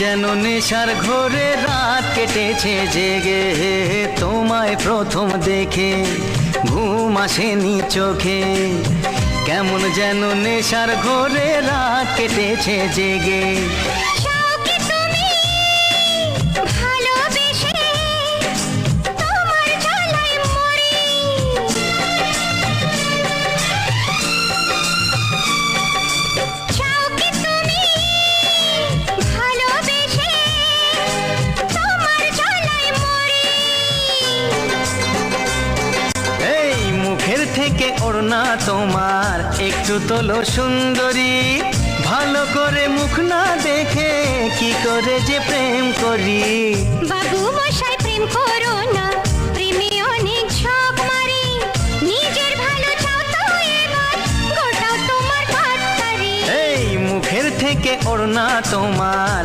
যেন নেশার ঘোরে রাত কেটেছে জেগে, তোমায় প্রথম দেখে ঘুম আসেনি চোখে। কেমন যেন নেশার ঘোরে রাত কেটেছে জেগে। থেকে ওড়না তোমার একটু তোলো সুন্দরী, ভালো করে মুখ না দেখে কি করে যে প্রেম করি। বাবু মশাই প্রেম করো না, প্রেমে অনেক ঝক মারে, নিজের ভালো চাও তো এবার গোটাও তোমার পাটকারি। এই মুখের থেকে ওড়না তোমার